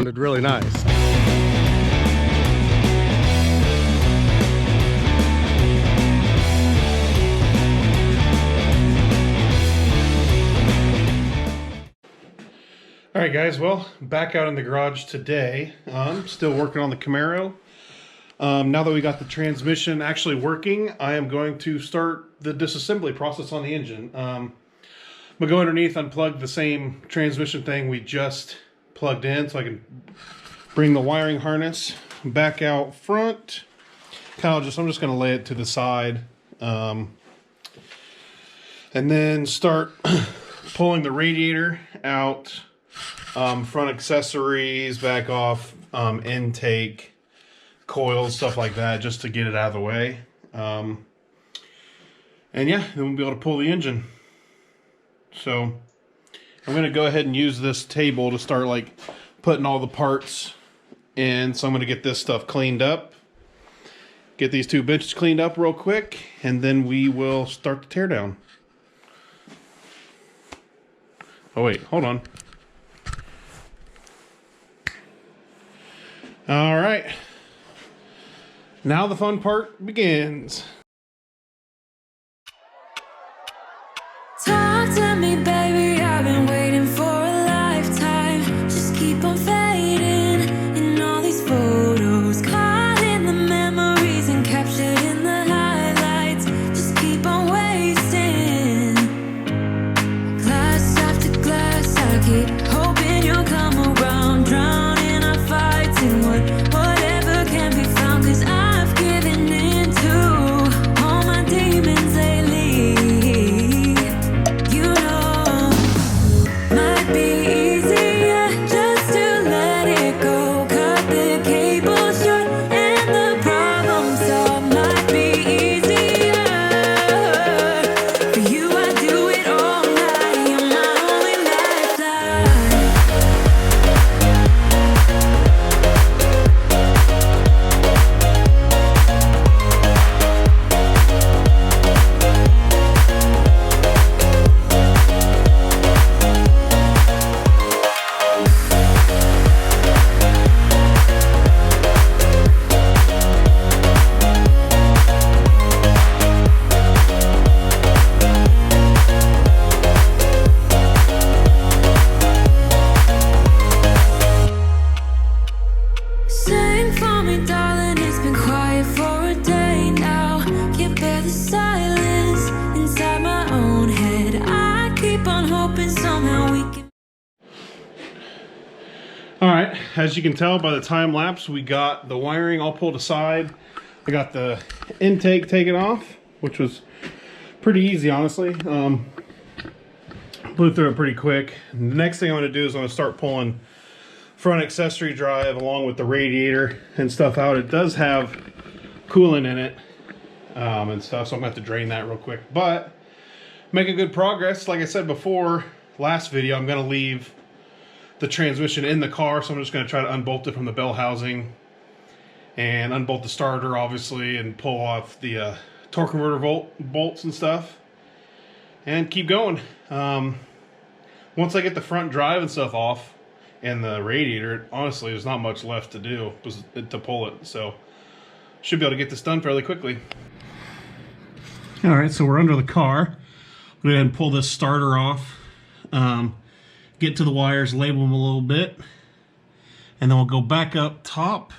sounded really nice. All right, guys, well, back out in the garage today. Still working on the Camaro. Now that we got the transmission actually working, I am going to start the disassembly process on the engine. I'm gonna go underneath, unplug the same transmission thing we just plugged in so I can bring the wiring harness back out front. I'm just gonna lay it to the side, and then start pulling the radiator out. Front accessories, back off, intake, coils, stuff like that, just to get it out of the way. And yeah, then we'll be able to pull the engine. So I'm going to go ahead and use this table to start like putting all the parts in. So I'm going to get this stuff cleaned up, get these two benches cleaned up real quick, and then we will start the teardown. Oh wait, hold on. All right, now the fun part begins. Talk to me, baby, I've been waiting for a lifetime. Just keep on fading in all these photos, caught in the memories and captured in the highlights. Just keep on wasting glass after glass. I keep hoping you'll come around, drowning our fights in whatever can be found. 'Cause I've given in to all my demons lately. You know, might be easier just to let it go. Cut the cable short and the problem solved. Might be easier for you. I do it all night. You're my only lifeline. Sing for me, darling, it's been quiet for a day now. Can't bear the silence inside my own head. I keep on hoping somehow we can. All right, as you can tell by the time lapse, we got the wiring all pulled aside. I got the intake taken off, which was pretty easy, honestly. Blew through it pretty quick. The next thing I'm gonna do is I'm gonna start pulling front accessory drive along with the radiator and stuff out. It does have coolant in it and stuff, so I'm gonna have to drain that real quick, but making good progress. Like I said before, last video, I'm gonna leave the transmission in the car, so I'm just gonna try to unbolt it from the bell housing and unbolt the starter, obviously, and pull off the torque converter bolts and stuff and keep going. Once I get the front drive and stuff off and the radiator, honestly, there's not much left to do to pull it, so should be able to get this done fairly quickly. All right, so we're under the car. I'm gonna go ahead and pull this starter off, get to the wires, label them a little bit, and then we'll go back up top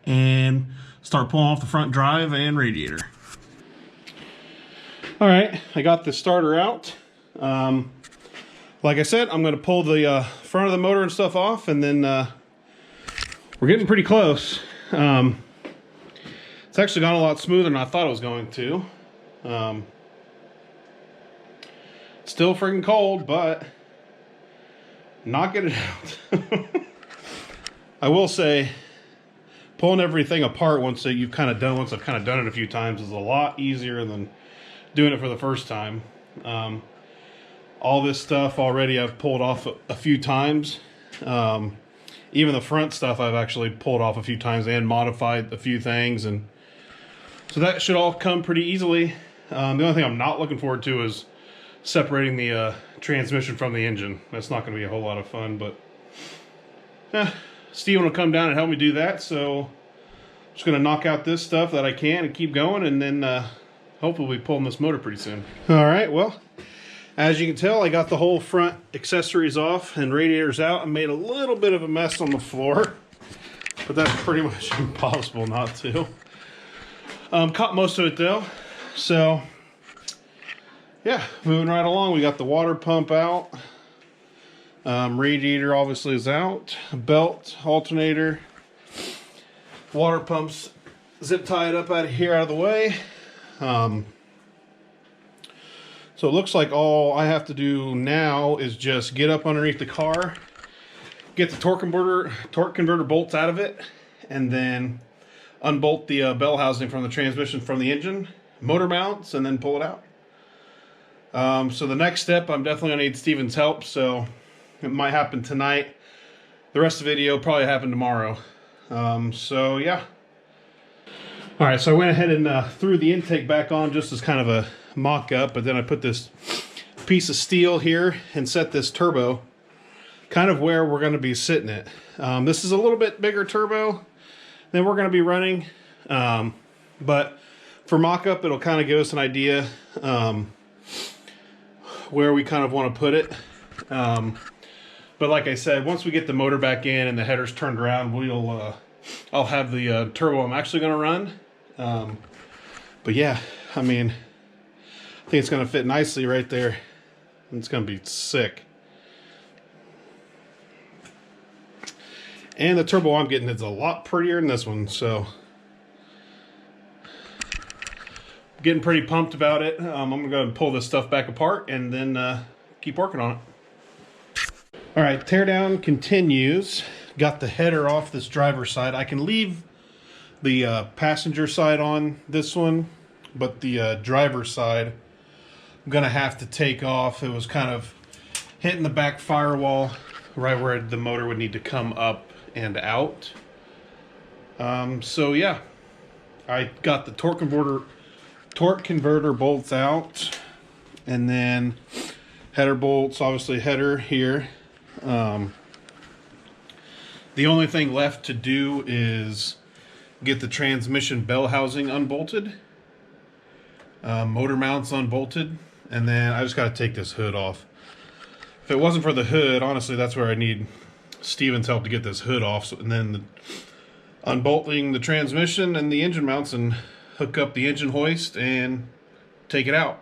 and start pulling off the front drive and radiator. All right, I got the starter out. Like I said, I'm going to pull the front of the motor and stuff off, and then we're getting pretty close. It's actually gone a lot smoother than I thought it was going to. Still freaking cold, but knocking it out. I will say, pulling everything apart once I've kind of done it a few times is a lot easier than doing it for the first time. All this stuff already I've pulled off a few times. Even the front stuff I've actually pulled off a few times and modified a few things, and so that should all come pretty easily. The only thing I'm not looking forward to is separating the transmission from the engine. That's not going to be a whole lot of fun, but Steven will come down and help me do that. So I'm just going to knock out this stuff that I can and keep going, and then hopefully we'll be pulling this motor pretty soon. All right, well, as you can tell, I got the whole front accessories off and radiators out. I made a little bit of a mess on the floor, but that's pretty much impossible not to. Caught most of it though. So yeah, moving right along. We got the water pump out. Radiator obviously is out. Belt, alternator, water pumps zip tied up out of here, out of the way. So it looks like all I have to do now is just get up underneath the car, get the torque converter bolts out of it, and then unbolt the bell housing from the transmission from the engine, motor mounts, and then pull it out. So the next step, I'm definitely gonna need Steven's help, so it might happen tonight. The rest of the video will probably happen tomorrow. So yeah. All right, so I went ahead and threw the intake back on just as kind of a mock-up, but then I put this piece of steel here and set this turbo kind of where we're going to be sitting it. This is a little bit bigger turbo than we're going to be running, but for mock-up it'll kind of give us an idea where we kind of want to put it. But like I said, once we get the motor back in and the header's turned around, I'll have the turbo I'm actually going to run. But yeah, I mean, I think it's going to fit nicely right there. It's going to be sick. And the turbo I'm getting is a lot prettier than this one, so getting pretty pumped about it. I'm going to pull this stuff back apart and then keep working on it. All right, teardown continues. Got the header off this driver's side. I can leave the passenger side on this one, but the driver's side I'm gonna have to take off. It was kind of hitting the back firewall right where the motor would need to come up and out. So yeah, I got the torque converter bolts out, and then header bolts, obviously header here. The only thing left to do is get the transmission bell housing unbolted, motor mounts unbolted, and then I just got to take this hood off. If it wasn't for the hood, honestly, that's where I need Steven's help to get this hood off, and then unbolting the transmission and the engine mounts and hook up the engine hoist and take it out.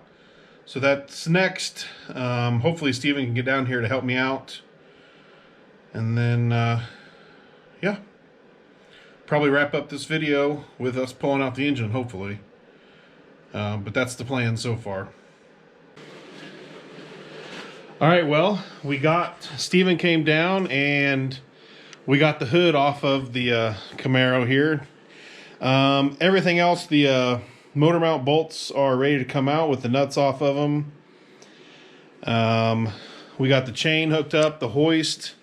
So that's next. Hopefully Steven can get down here to help me out, and then yeah, probably wrap up this video with us pulling out the engine, hopefully. But that's the plan so far. All right, well, Steven came down and we got the hood off of the Camaro here. Everything else, the motor mount bolts are ready to come out with the nuts off of them. We got the chain hooked up. The hoist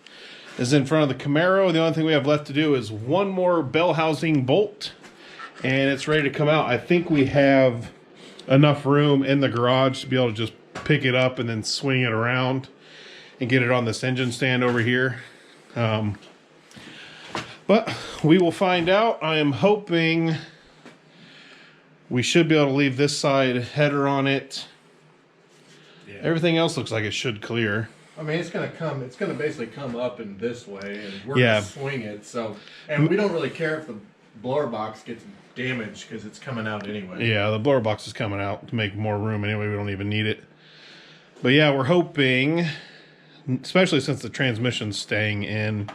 is in front of the Camaro. The only thing we have left to do is one more bell housing bolt, and it's ready to come out. I think we have enough room in the garage to be able to just pick it up and then swing it around and get it on this engine stand over here. But we will find out. I am hoping we should be able to leave this side header on it. Yeah. Everything else looks like it should clear. I mean, it's gonna basically come up in this way, and we're gonna swing it. So, and we don't really care if the blower box gets damaged because it's coming out anyway. Yeah, the blower box is coming out to make more room anyway. We don't even need it. But yeah, we're hoping, especially since the transmission's staying in,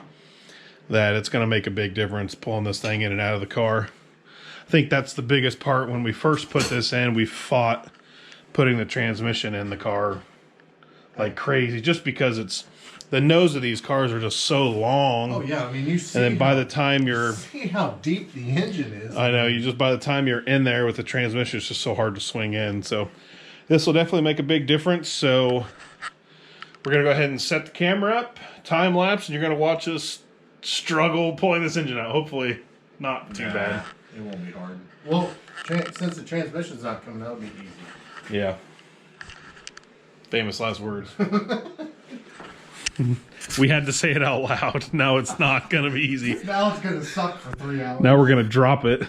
that it's going to make a big difference pulling this thing in and out of the car. I think that's the biggest part. When we first put this in, we fought putting the transmission in the car like crazy, just because the nose of these cars are just so long. Oh yeah, I mean, you see, and then by the time you're see how deep the engine is. I know, by the time you're in there with the transmission, it's just so hard to swing in. So this will definitely make a big difference. So we're gonna go ahead and set the camera up, time lapse, and you're gonna watch us struggle pulling this engine out. Hopefully not too bad. It won't be hard. Well, since the transmission's not coming out, it'll be easy. Yeah. Famous last words. We had to say it out loud. Now it's not going to be easy. Now it's going to suck for 3 hours. Now we're going to drop it.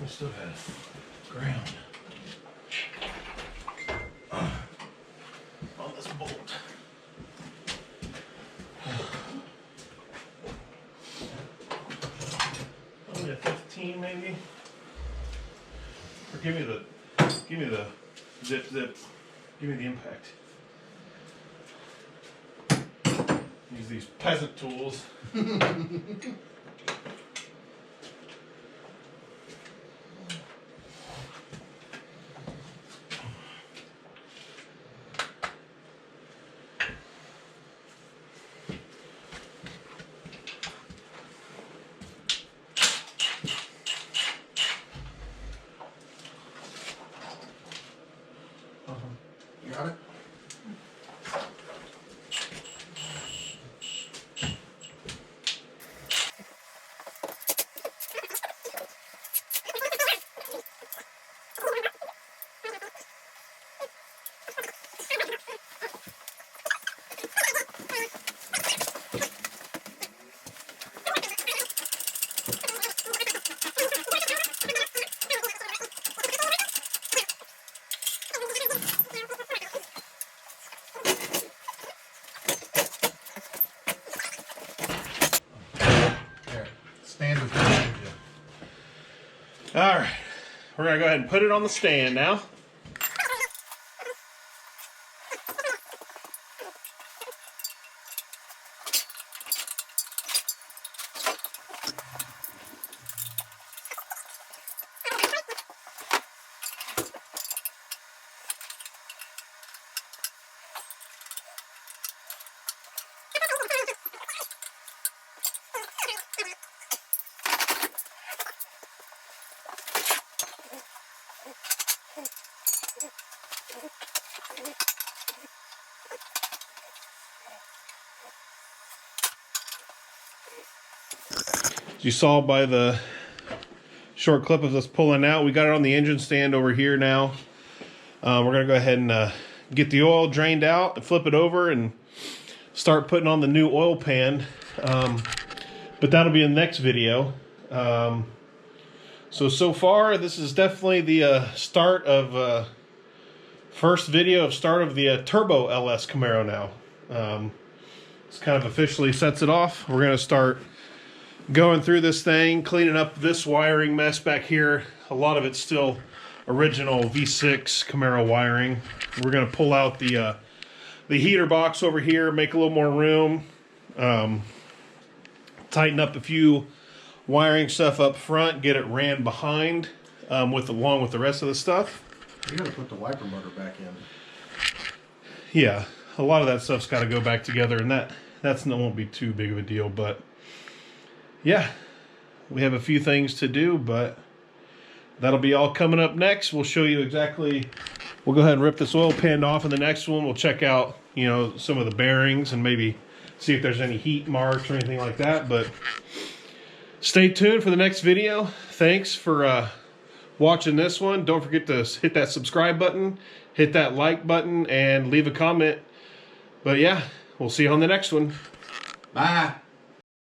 Still has ground on this bolt. Only a 15 maybe. Or give me the zip. Give me the impact. Use these peasant tools. You got it? All right, we're gonna go ahead and put it on the stand now. As you saw by the short clip of us pulling out, we got it on the engine stand over here now. We're going to go ahead and get the oil drained out and flip it over and start putting on the new oil pan. But that'll be in the next video. So far, this is definitely the start of first video of start of the turbo LS Camaro now. It's kind of officially sets it off. We're going to start going through this thing, cleaning up this wiring mess back here. A lot of it's still original V6 Camaro wiring. We're going to pull out the heater box over here, make a little more room, tighten up a few wiring stuff up front, get it ran behind along with the rest of the stuff. You gotta put the wiper motor back in. Yeah, a lot of that stuff's got to go back together, and that won't be too big of a deal, but yeah, we have a few things to do, but that'll be all coming up next. We'll show you exactly. We'll go ahead and rip this oil pan off in the next one. We'll check out, some of the bearings and maybe see if there's any heat marks or anything like that. But stay tuned for the next video. Thanks for watching this one. Don't forget to hit that subscribe button, hit that like button, and leave a comment. But yeah, we'll see you on the next one. Bye.